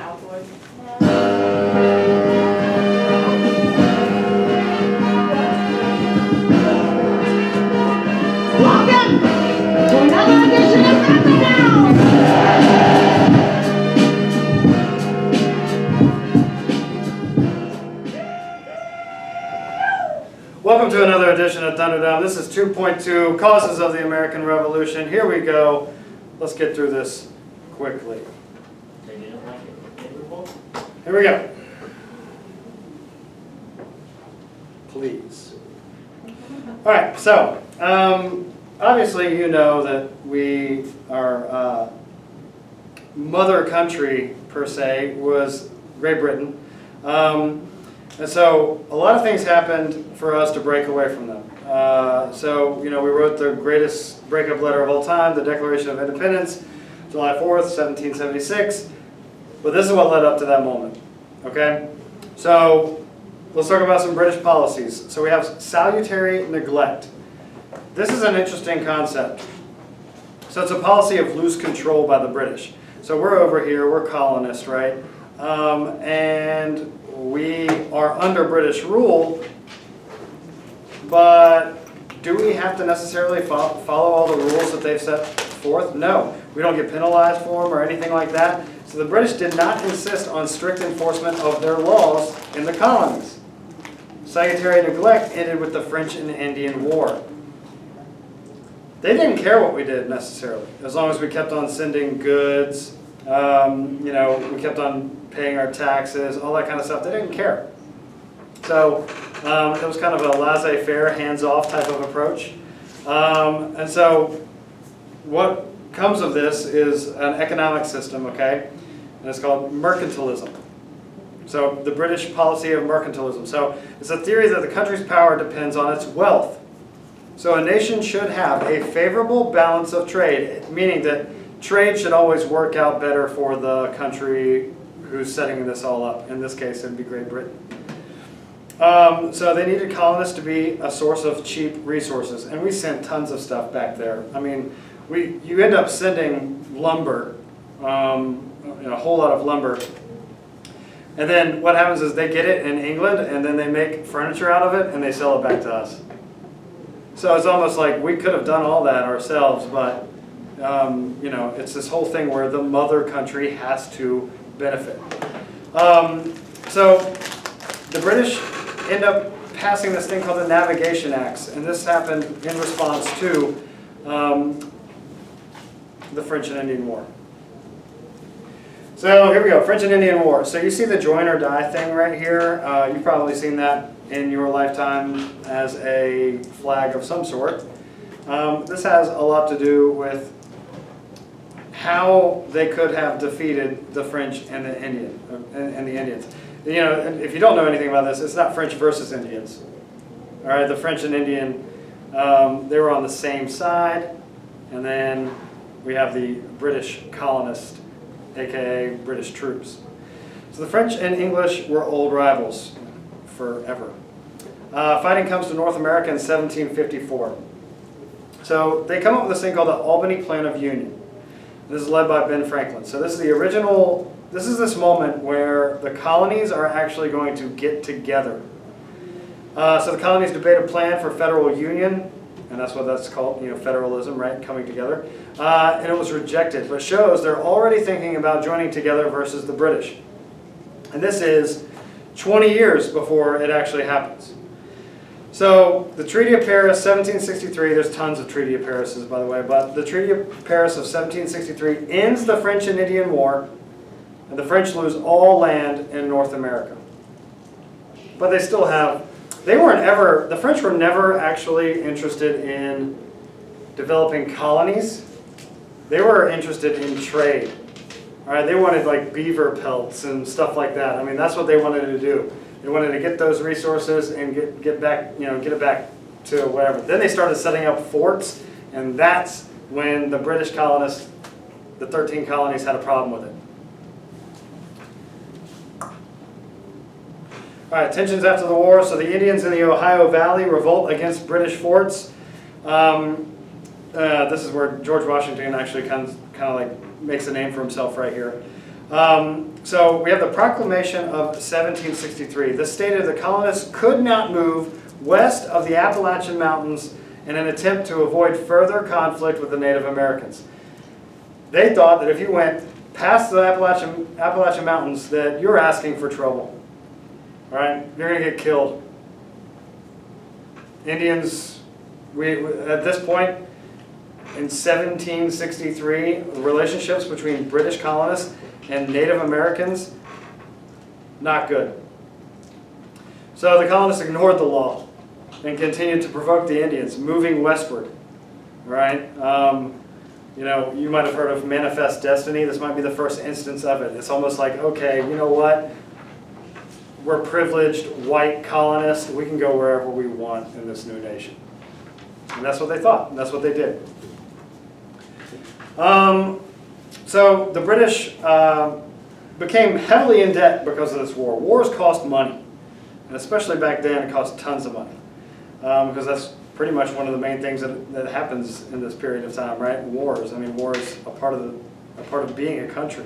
outdoors. Welcome to another edition of Thunderdown! Welcome to another edition of Thunderdown. This is 2.2, Causes of the American Revolution. Here we go. Let's get through this quickly. Here we go. Please. All right, so obviously you know that our mother country, per se, was Great Britain. And so a lot of things happened for us to break away from them. So, we wrote the greatest breakup letter of all time, the Declaration of Independence, July 4th, 1776. But this is what led up to that moment, okay? So let's talk about some British policies. So we have salutary neglect. This is an interesting concept. So it's a policy of loose control by the British. So we're over here, we're colonists, right? And we are under British rule, but do we have to necessarily follow all the rules that they've set forth? No. We don't get penalized for them or anything like that. So the British did not insist on strict enforcement of their laws in the colonies. Salutary neglect ended with the French and Indian War. They didn't care what we did necessarily, as long as we kept on sending goods, we kept on paying our taxes, all that kind of stuff. They didn't care. So it was kind of a laissez-faire, hands-off type of approach. And so what comes of this is an economic system, okay? And it's called mercantilism. So the British policy of mercantilism. So it's a theory that the country's power depends on its wealth. So a nation should have a favorable balance of trade, meaning that trade should always work out better for the country who's setting this all up. In this case, it would be Great Britain. So they needed colonists to be a source of cheap resources. And we sent tons of stuff back there. I mean, you end up sending lumber, a whole lot of lumber. And then what happens is they get it in England, and then they make furniture out of it, and they sell it back to us. So it's almost like we could have done all that ourselves, but it's this whole thing where the mother country has to benefit. So the British end up passing this thing called the Navigation Acts, and this happened in response to the French and Indian War. So here we go, French and Indian War. So you see the join or die thing right here. You've probably seen that in your lifetime as a flag of some sort. This has a lot to do with how they could have defeated the French and the Indians. If you don't know anything about this, it's not French versus Indians. All right, the French and Indian, they were on the same side, and then we have the British colonists, aka British troops. So the French and English were old rivals forever. Fighting comes to North America in 1754. So they come up with this thing called the Albany Plan of Union. This is led by Ben Franklin. So this is the original, this is this moment where the colonies are actually going to get together. So the colonies debate a plan for federal union, and that's what that's called, federalism, right, coming together. And it was rejected, but shows they're already thinking about joining together versus the British. And this is 20 years before it actually happens. So the Treaty of Paris, 1763, there's tons of Treaty of Parises, by the way, but the Treaty of Paris of 1763 ends the French and Indian War, and the French lose all land in North America. But they still have, the French were never actually interested in developing colonies. They were interested in trade. All right, they wanted like beaver pelts and stuff like that. I mean, that's what they wanted to do. They wanted to get those resources and get it back to whatever. Then they started setting up forts, and that's when the British colonists, the 13 colonies, had a problem with it. All right, tensions after the war. So the Indians in the Ohio Valley revolt against British forts. This is where George Washington actually kind of like makes a name for himself right here. So we have the Proclamation of 1763. This stated the colonists could not move west of the Appalachian Mountains in an attempt to avoid further conflict with the Native Americans. They thought that if you went past the Appalachian Mountains, that you're asking for trouble. All right? You're going to get killed. Indians, at this point, in 1763, the relationships between British colonists and Native Americans, not good. So the colonists ignored the law and continued to provoke the Indians, moving westward. Right? You know, you might have heard of manifest destiny. This might be the first instance of it. It's almost like, okay, you know what? We're privileged white colonists. We can go wherever we want in this new nation. And that's what they thought, and that's what they did. So the British became heavily in debt because of this war. Wars cost money, and especially back then, it cost tons of money, because that's pretty much one of the main things that happens in this period of time, right? Wars. I mean, war is a part of being a country.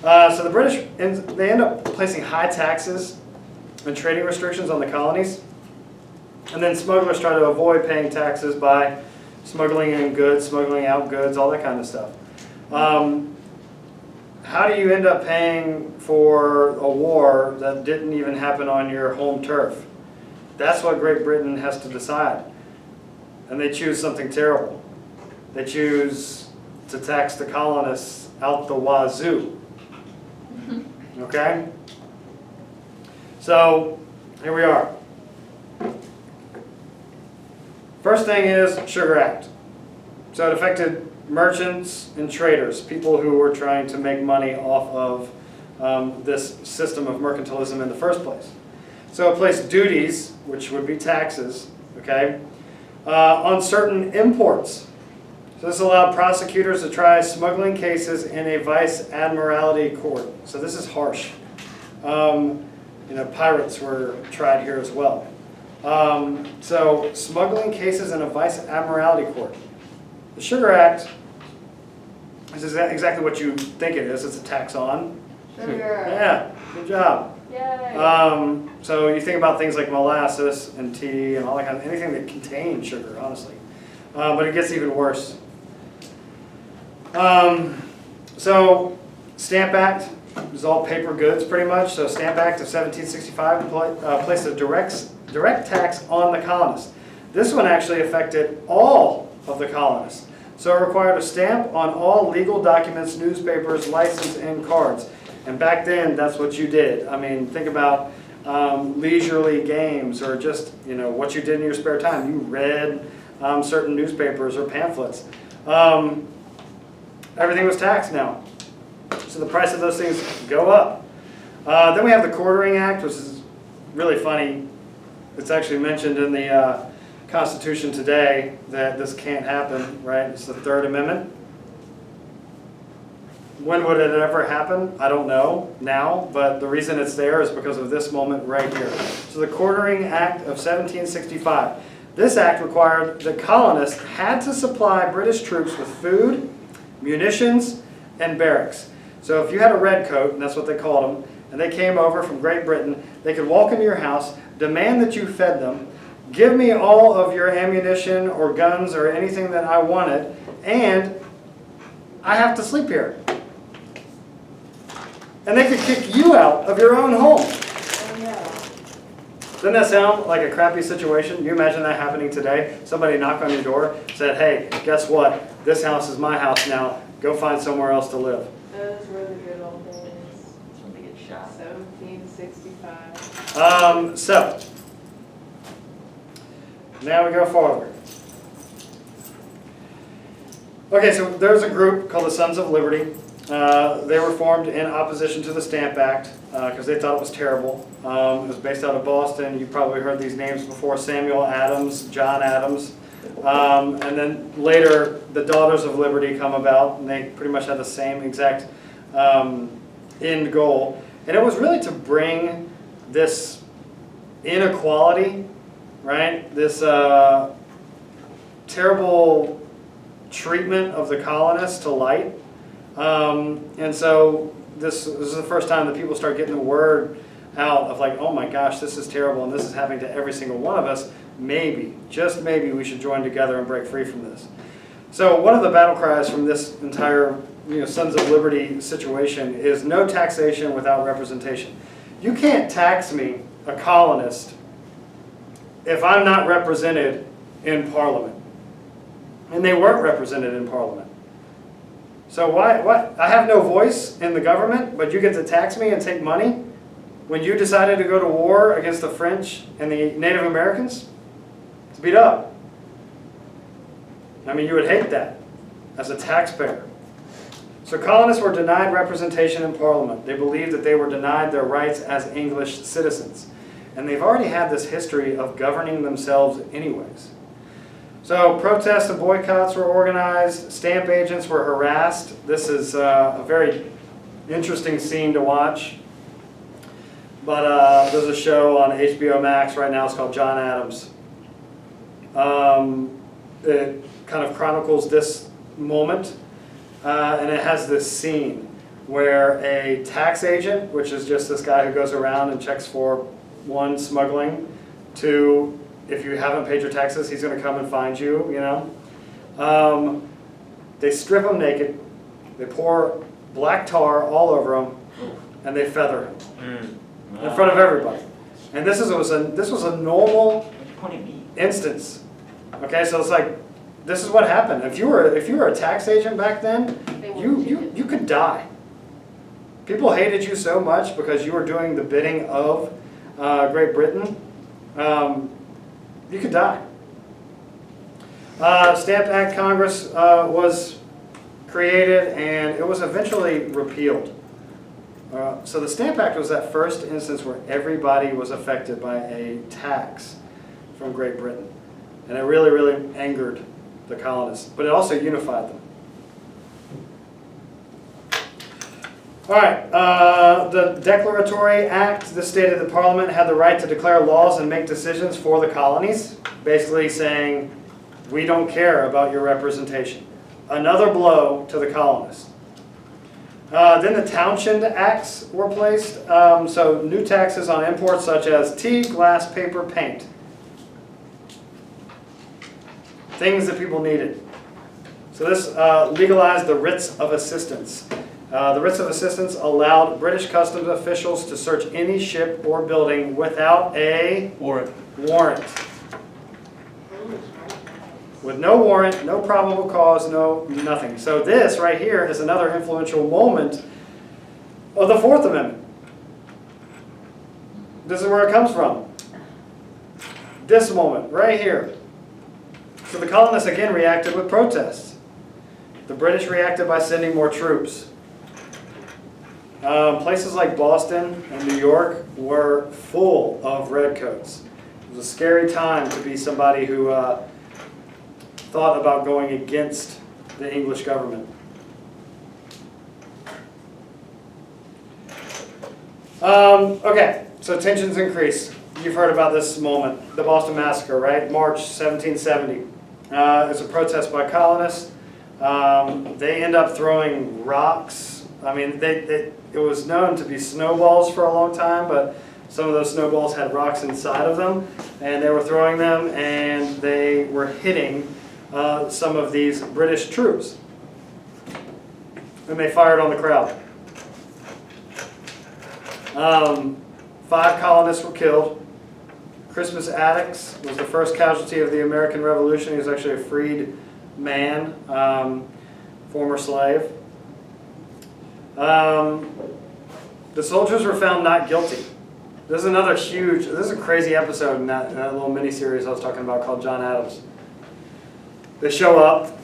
So the British, they end up placing high taxes and trading restrictions on the colonies, and then smugglers try to avoid paying taxes by smuggling in goods, smuggling out goods, all that kind of stuff. How do you end up paying for a war that didn't even happen on your home turf? That's what Great Britain has to decide. And they choose something terrible. They choose to tax the colonists out the wazoo. Okay? So, here we are. First thing is Sugar Act. So it affected merchants and traders, people who were trying to make money off of this system of mercantilism in the first place. So it placed duties, which would be taxes, okay, on certain imports. So this allowed prosecutors to try smuggling cases in a vice admiralty court. So this is harsh. You know, pirates were tried here as well. So smuggling cases in a vice admiralty court. The Sugar Act is exactly what you think it is. It's a tax on Sugar. Yeah, good job. Yay. So you think about things like molasses and tea and all that kind of, anything that contains sugar, honestly. But it gets even worse. So Stamp Act is all paper goods pretty much. So Stamp Act of 1765 placed a direct tax on the colonists. This one actually affected all of the colonists. So it required a stamp on all legal documents, newspapers, license, and cards. And back then, that's what you did. I mean, think about leisurely games or just, you know, what you did in your spare time. You read certain newspapers or pamphlets. Everything was taxed now. So the price of those things go up. Then we have the Quartering Act, which is really funny. It's actually mentioned in the Constitution today that this can't happen, right? It's the Third Amendment. When would it ever happen? I don't know now, but the reason it's there is because of this moment right here. So the Quartering Act of 1765. This act required the colonists had to supply British troops with food, munitions, and barracks. So if you had a redcoat, and that's what they called them, and they came over from Great Britain, they could walk into your house, demand that you fed them, give me all of your ammunition or guns or anything that I wanted, and I have to sleep here. And they could kick you out of your own home. Oh, yeah. Doesn't that sound like a crappy situation? You imagine that happening today? Somebody knocked on your door, said, hey, guess what? This house is my house now. Go find somewhere else to live. Those were the good old days. That's when they get shot. 1765. So, now we go forward. Okay, so there's a group called the Sons of Liberty. They were formed in opposition to the Stamp Act because they thought it was terrible. It was based out of Boston. You probably heard these names before: Samuel Adams, John Adams. And then later, the Daughters of Liberty come about, and they pretty much had the same exact end goal. And it was really to bring this inequality, right? This terrible treatment of the colonists to light. And so this is the first time that people start getting the word out of like, oh my gosh, this is terrible and this is happening to every single one of us. Maybe, just maybe, we should join together and break free from this. So one of the battle cries from this entire Sons of Liberty situation is no taxation without representation. You can't tax me, a colonist, if I'm not represented in Parliament. And they weren't represented in Parliament. So why? I have no voice in the government, but you get to tax me and take money when you decided to go to war against the French and the Native Americans? It's beat up. I mean, you would hate that as a taxpayer. So colonists were denied representation in Parliament. They believed that they were denied their rights as English citizens. And they've already had this history of governing themselves anyways. So protests and boycotts were organized. Stamp agents were harassed. This is a very interesting scene to watch. But there's a show on HBO Max right now. It's called John Adams. It kind of chronicles this moment. And it has this scene where a tax agent, which is just this guy who goes around and checks for, 1, smuggling, 2, if you haven't paid your taxes, he's going to come and find you, They strip him naked, they pour black tar all over him, and they feather him in front of everybody. And this was a normal instance. Okay, so it's like, this is what happened. If you were a tax agent back then, you could die. People hated you so much because you were doing the bidding of Great Britain. You could die. Stamp Act Congress was created and it was eventually repealed. So the Stamp Act was that first instance where everybody was affected by a tax from Great Britain. And it really, really angered the colonists, but it also unified them. All right, the Declaratory Act, this stated that Parliament had the right to declare laws and make decisions for the colonies, basically saying, we don't care about your representation. Another blow to the colonists. Then the Townshend Acts were placed, so new taxes on imports such as tea, glass, paper, paint. Things that people needed. So this legalized the writs of assistance. The writs of assistance allowed British customs officials to search any ship or building without a warrant. With no warrant, no probable cause, nothing. So this right here is another influential moment of the Fourth Amendment. This is where it comes from. This moment right here. So the colonists again reacted with protests. The British reacted by sending more troops. Places like Boston and New York were full of redcoats. It was a scary time to be somebody who thought about going against the English government. Okay, so tensions increase. You've heard about this moment, the Boston Massacre, right? March 1770. It's a protest by colonists. They end up throwing rocks. I mean, it was known to be snowballs for a long time, but some of those snowballs had rocks inside of them, and they were throwing them, and they were hitting some of these British troops. And they fired on the crowd. 5 colonists were killed. Crispus Attucks was the first casualty of the American Revolution. He was actually a freed man, former slave. The soldiers were found not guilty. This is another huge, this is a crazy episode in that little mini-series I was talking about called John Adams. They show up,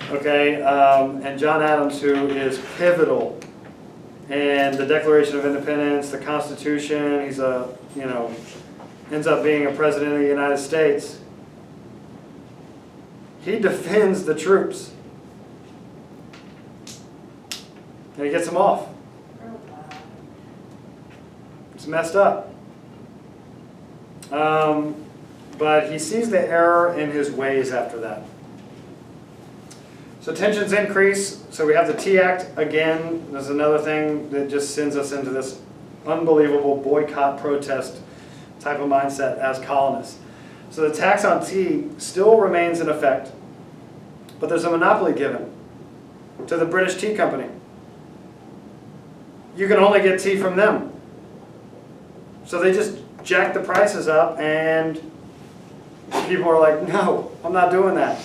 okay, and John Adams, who is pivotal in the Declaration of Independence, the Constitution, he's ends up being a president of the United States. He defends the troops. And he gets them off. It's messed up. But he sees the error in his ways after that. So tensions increase, so we have the Tea Act again. There's another thing that just sends us into this unbelievable boycott protest type of mindset as colonists. So the tax on tea still remains in effect, but there's a monopoly given to the British Tea Company. You can only get tea from them. So they just jack the prices up, and people are like, no, I'm not doing that.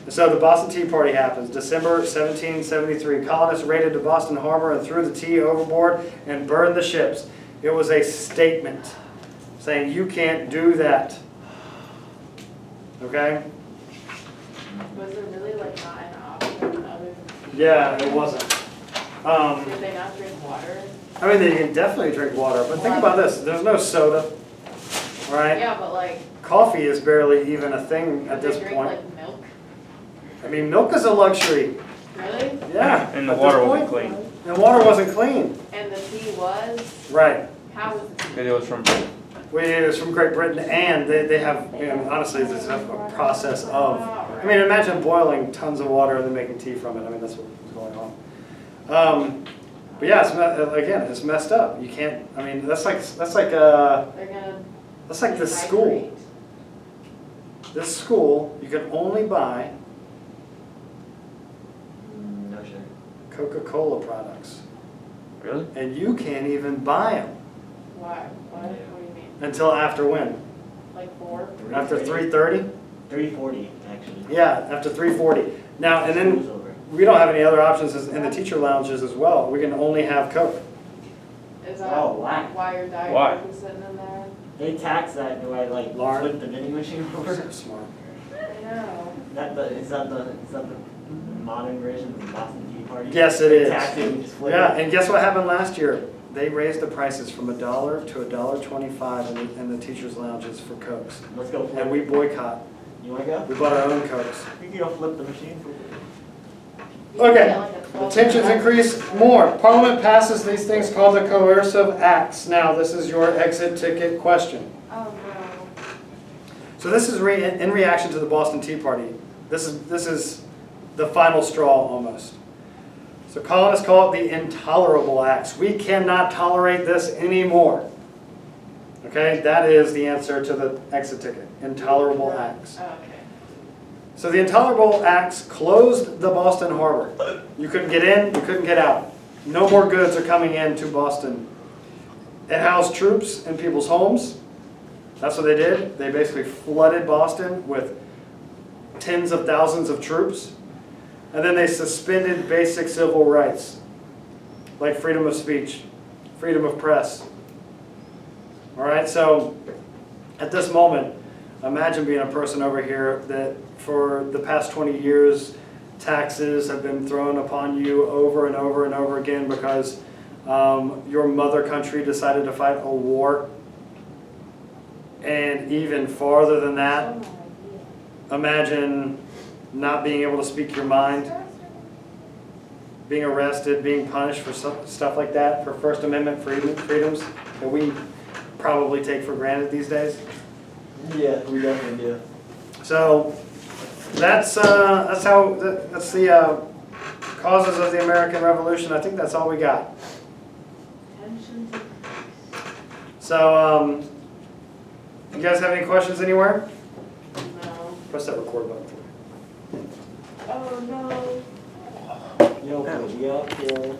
So the Boston Tea Party happens. December 1773, colonists raided the Boston harbor and threw the tea overboard and burned the ships. It was a statement saying you can't do that. Okay? Was it really like not an option other than? Yeah, it wasn't. Did they not drink water? I mean, they can definitely drink water, but think about this. There's no soda, all right? Yeah, but like. Coffee is barely even a thing at Did this they drink point. like milk? I mean, milk is a luxury. Really? Yeah. And the at water this wasn't point. clean. And water wasn't clean. And the tea was? Right. How was the tea? Because it was from It was from Great Britain, and they have, you know, honestly, this is a process of, I mean, imagine boiling tons of water and then making tea from it. I mean, that's what was going on. But yeah, again, it's messed up. You can't, I mean, that's like They're gonna. this school. dehydrate. This school, you can only buy No shit. Coca-Cola products. really? And you can't even buy them Why? What do you mean? until after when? Like 4? After 3:30? 3:40 actually. Yeah, after 3:40. Now, and School's then over. we don't have any other options in the teacher lounges as well. We can only have Coke. Is that Oh, why? why your diet Why? Coke is sitting in there? They tax that. Do I like Lauren? flip the vending machine over? So smart. I know. Is that the modern version of the Boston Tea Party? Yes, it They is. tax it and just flip Yeah, it. and guess what happened last year? They raised the prices from $1 to $1.25 in the teachers' lounges for Cokes. Let's go flip. And we boycott. You wanna go? We bought our own Cokes. You can go flip the machine. You can Okay, get like a the 12 tensions pack. increase more. Parliament passes these things called the coercive acts. Now, this is your exit ticket question. Oh no. So this is in reaction to the Boston Tea Party. This is the final straw almost. So colonists call it the intolerable acts. We cannot tolerate this anymore. Okay, that is the answer to the exit ticket. Intolerable acts. Oh, okay. So the intolerable acts closed the Boston harbor. You couldn't get in, you couldn't get out. No more goods are coming into Boston. It housed troops in people's homes. That's what they did. They basically flooded Boston with tens of thousands of troops. And then they suspended basic civil rights, like freedom of speech, freedom of press. All right, so at this moment, imagine being a person over here that for the past 20 years, taxes have been thrown upon you over and over and over again because your mother country decided to fight a war. And even farther than that, Oh my idea. imagine not being able to speak your mind, being arrested, being punished for stuff like that, for First Amendment freedoms that we probably take for granted these days. Yeah, we definitely do. So that's the causes of the American Revolution. I think that's all we got. Tensions. So you guys have any questions anywhere? No. Press that record button for me. Oh no. Yo, put me up here.